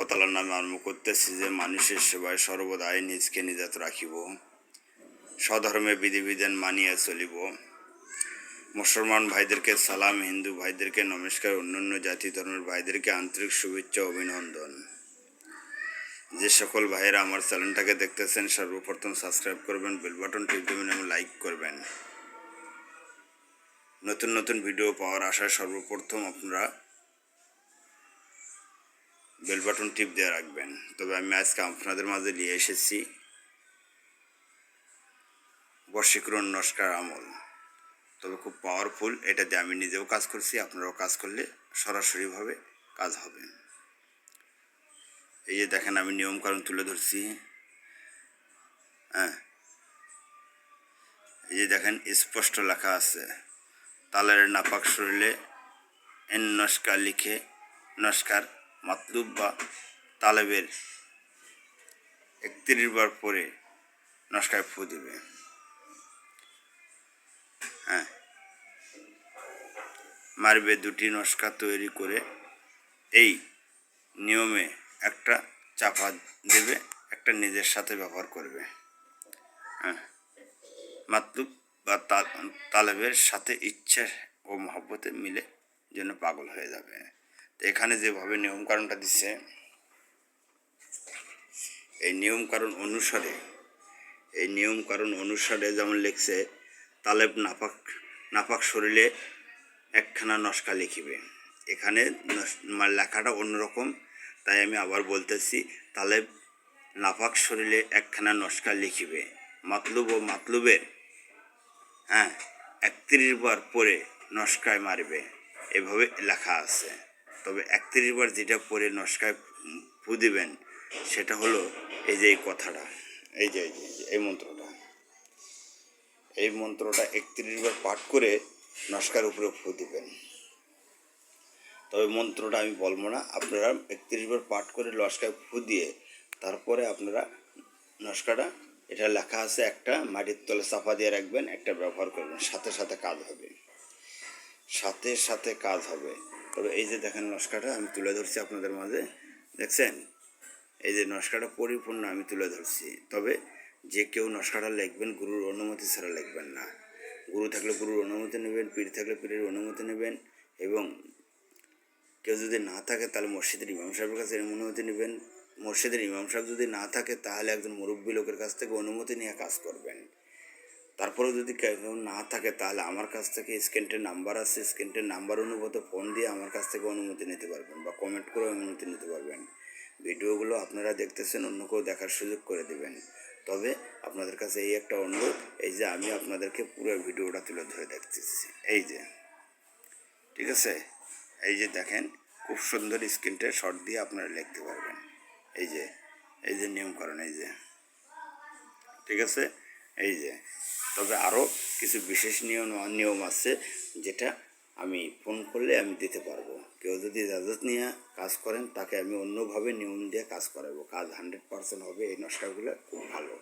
তাআলার নামে আরম্ভ করতেছি যে মানুষের সেবায় সর্বদাই নিজকে নিজাত রাখিব, স্বধর্মে বিধিবিধান মানিয়া চলিব। মুসলমান ভাইদেরকে সালাম, হিন্দু ভাইদেরকে নমস্কার, অন্যান্য জাতি ধর্মের ভাইদেরকে আন্তরিক শুভেচ্ছা অভিনন্দন। যে সকল ভাইয়েরা আমার চ্যানেলটাকে দেখতেছেন সর্বপ্রথম সাবস্ক্রাইব করবেন, বেল বাটন টিপ দেবেন এবং লাইক করবেন। নতুন নতুন ভিডিও পাওয়ার আশায় সর্বপ্রথম আপনারা বেল বাটন টিপ দিয়ে রাখবেন। তবে আমি আজকে আপনাদের মাঝে নিয়ে এসেছি বশীকরণ নস্কার আমল। তবে খুব পাওয়ারফুল, এটা দিয়ে আমি নিজেও কাজ করছি, আপনারাও কাজ করলে সরাসরিভাবে কাজ হবে। এই যে দেখেন আমি নিয়মকানুন তুলে ধরছি। এই যে দেখেন স্পষ্ট লেখা আছে, তালের নাপাক শরীরে এন নস্কা লিখে নস্কার মাতলুব বা তালেবের 31 বার পরে নস্কায় ফু দেবে। মারবে দুটি নস্কা তৈরি করে এই নিয়মে একটা চাপা দেবে, একটা নিজের সাথে ব্যবহার করবে। মাতলুব বা তালেবের সাথে ইচ্ছে ও মহব্বতে মিলে যেন পাগল হয়ে যাবে। তো এখানে যেভাবে নিয়মকানুনটা দিচ্ছে, এই নিয়মকানুন অনুসারে যেমন লিখছে, তালেব নাপাক শরীরে একখানা নস্কা লিখিবে। এখানে লেখাটা অন্যরকম, তাই আমি আবার বলতেছি, তালেব নাপাক শরীরে একখানা নস্কা লিখিবে, মাতলুব ও মাতলুবের 31 বার পরে নস্কায় মারবে, এভাবে লেখা আছে। তবে 31 বার যেটা পরে নস্কায় ফু দিবেন সেটা হলো এই যে এই কথাটা, এই মন্ত্রটা 31 বার পাঠ করে নস্কার উপরে ফু দিবেন। তবে মন্ত্রটা আমি বলবো না, আপনারা 31 বার পাঠ করে নস্কায় ফু দিয়ে তারপরে আপনারা নস্কাটা, এটা লেখা আছে, একটা মাটির তলে চাপা দিয়ে রাখবেন, একটা ব্যবহার করবেন, সাথে সাথে কাজ হবে। তবে এই যে দেখেন নস্কাটা আমি তুলে ধরছি আপনাদের মাঝে, দেখছেন? এই যে নস্কাটা পরিপূর্ণ আমি তুলে ধরছি। তবে যে কেউ নস্কাটা লিখবেন গুরুর অনুমতি ছাড়া লিখবেন না। গুরু থাকলে গুরুর অনুমতি নেবেন, পীর থাকলে পীরের অনুমতি নেবেন, এবং কেউ যদি না থাকে তাহলে মসজিদের ইমাম সাহেবের কাছে অনুমতি নেবেন। মসজিদের ইমাম সাহেব যদি না থাকে তাহলে একজন মুরব্বী লোকের কাছ থেকে অনুমতি নিয়ে কাজ করবেন। তারপরেও যদি কেউ না থাকে তাহলে আমার কাছ থেকে স্ক্রিনের নাম্বার আছে, স্ক্রিনের নাম্বার অনুগত ফোন দিয়ে আমার কাছ থেকে অনুমতি নিতে পারবেন, বা কমেন্ট করে অনুমতি নিতে পারবেন। ভিডিওগুলো আপনারা দেখতেছেন, অন্য কেউ দেখার সুযোগ করে দেবেন। তবে আপনাদের কাছে এই একটা অনুরোধ, এই যে আমি আপনাদেরকে পুরো ভিডিওটা তুলে ধরে দেখতেছি, এই যে ঠিক আছে, এই যে দেখেন খুব সুন্দর স্ক্রিনটা শর্ট দিয়ে আপনারা লিখতে পারবেন। এই যে নিয়মকরণ, এই যে ঠিক আছে, এই যে। তবে আরও কিছু বিশেষ নিয়ম আছে, যেটা আমি ফোন করলে আমি দিতে পারবো। কেউ যদি ইজাজত নিয়ে কাজ করেন তাকে আমি অন্যভাবে নিয়ম দিয়ে কাজ করাবো, কাজ 100% হবে। এই নস্কাগুলো খুব ভালো।